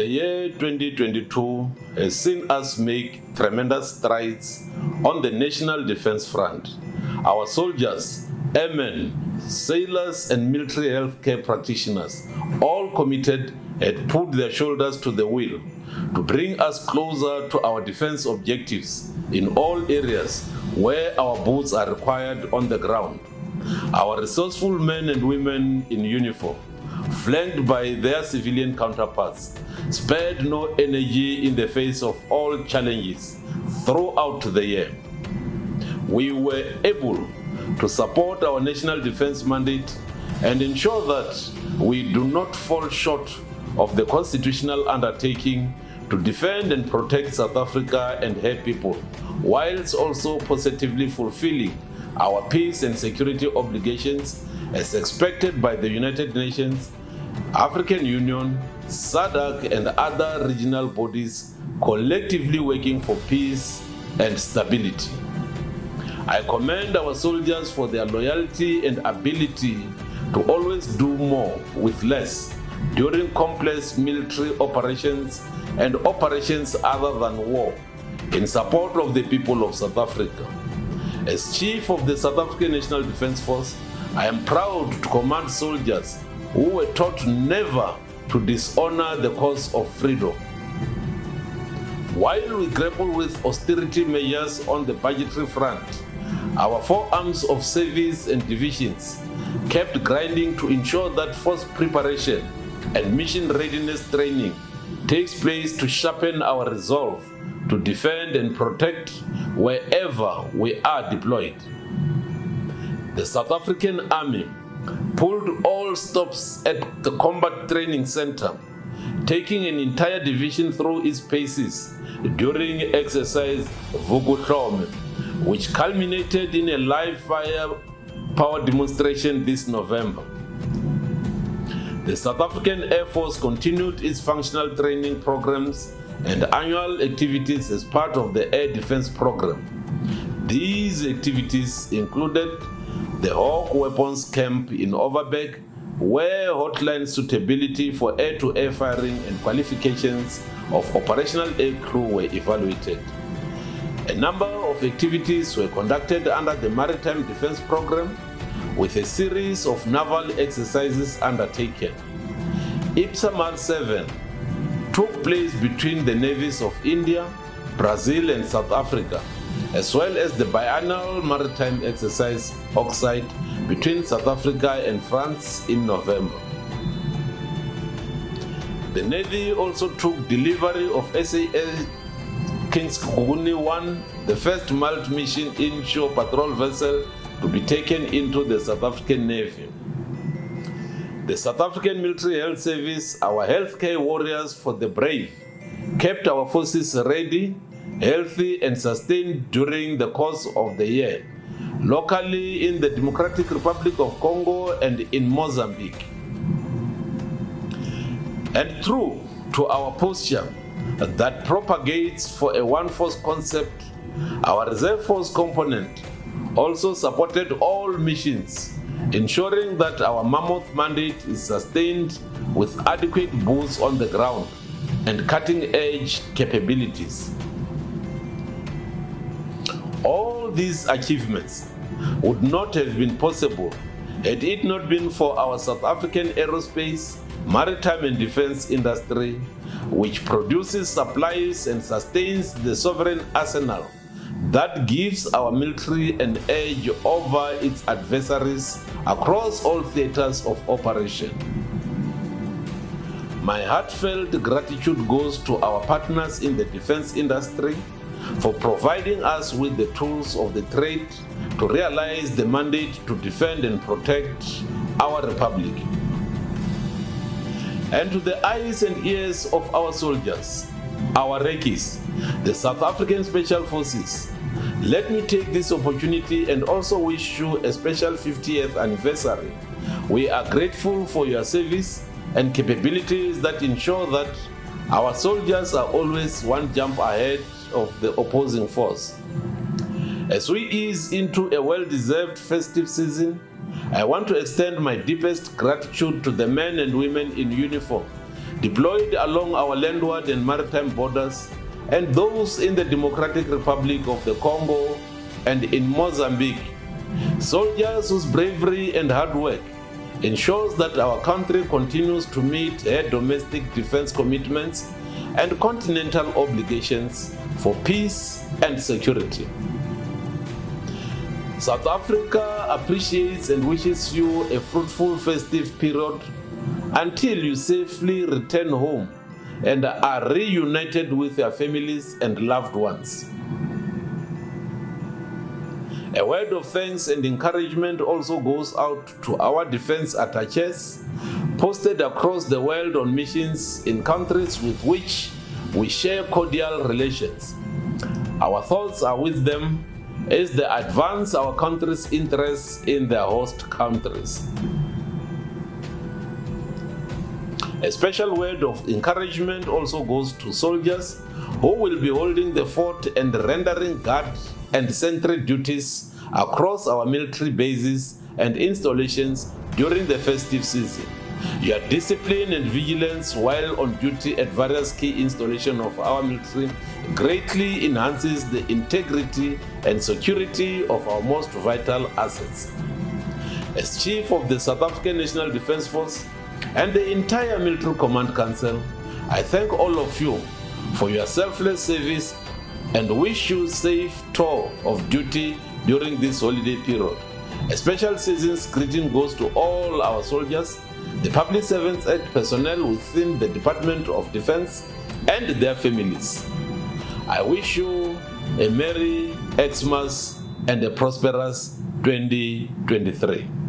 The year 2022 has seen us make tremendous strides on the national defense front. Our soldiers, airmen, sailors, and military healthcare practitioners, all committed, had put their shoulders to the wheel to bring us closer to our defense objectives in all areas where our boots are required on the ground. Our resourceful men and women in uniform, flanked by their civilian counterparts, spared no energy in the face of all challenges throughout the year. We were able to support our national defense mandate and ensure that we do not fall short of the constitutional undertaking to defend and protect South Africa and her people, whilst also positively fulfilling our peace and security obligations as expected by the United Nations, African Union, SADC, and other regional bodies collectively working for peace and stability. I commend our soldiers for their loyalty and ability to always do more with less during complex military operations and operations other than war in support of the people of South Africa. As Chief of the South African National Defence Force, I am proud to command soldiers who were taught never to dishonor the cause of freedom. While we grapple with austerity measures on the budgetary front, our four arms of service and divisions kept grinding to ensure that force preparation and mission readiness training takes place to sharpen our resolve to defend and protect wherever we are deployed. The South African Army pulled all stops at the Combat Training Center, taking an entire division through its paces during exercise Vukuhlome, which culminated in a live fire power demonstration this November. The South African Air Force continued its functional training programs and annual activities as part of the Air Defense Program. These activities included the Hawk Weapons Camp in Overberg, where hotline suitability for air-to-air firing and qualifications of operational air crew were evaluated. A number of activities were conducted under the Maritime Defense Program, with a series of naval exercises undertaken. IPSAMAR 7 took place between the navies of India, Brazil, and South Africa, as well as the biannual maritime exercise Oxide between South Africa and France in November. The Navy also took delivery of SAS King's Kuguni 1, the first multi-mission inshore patrol vessel to be taken into the South African Navy. The South African Military Health Service, our healthcare warriors for the brave, kept our forces ready, healthy, and sustained during the course of the year, locally in the Democratic Republic of Congo and in Mozambique. And true to our posture that propagates for a one-force concept, our reserve force component also supported all missions, ensuring that our mammoth mandate is sustained with adequate boots on the ground and cutting-edge capabilities. All these achievements would not have been possible had it not been for our South African aerospace, maritime and defense industry, which produces, supplies, and sustains the sovereign arsenal that gives our military an edge over its adversaries across all theaters of operation. My heartfelt gratitude goes to our partners in the defense industry for providing us with the tools of the trade to realize the mandate to defend and protect our republic. And to the eyes and ears of our soldiers, our recce's, the South African Special Forces, let me take this opportunity and also wish you a special 50th anniversary. We are grateful for your service and capabilities that ensure that our soldiers are always one jump ahead of the opposing force. As we ease into a well-deserved festive season, I want to extend my deepest gratitude to the men and women in uniform deployed along our landward and maritime borders, and those in the Democratic Republic of the Congo and in Mozambique. Soldiers whose bravery and hard work ensures that our country continues to meet her domestic defense commitments and continental obligations for peace and security. South Africa appreciates and wishes you a fruitful festive period until you safely return home and are reunited with your families and loved ones. A word of thanks and encouragement also goes out to our defense attaches posted across the world on missions in countries with which we share cordial relations. Our thoughts are with them as they advance our country's interests in their host countries. A special word of encouragement also goes to soldiers who will be holding the fort and rendering guard and sentry duties across our military bases and installations during the festive season. Your discipline and vigilance while on duty at various key installations of our military greatly enhances the integrity and security of our most vital assets. As Chief of the South African National Defence Force and the entire Military Command Council, I thank all of you for your selfless service and wish you safe tour of duty during this holiday period. A special season's greeting goes to all our soldiers, the Public Servants Act personnel within the Department of Defense, and their families. I wish you a Merry Xmas and a prosperous 2023.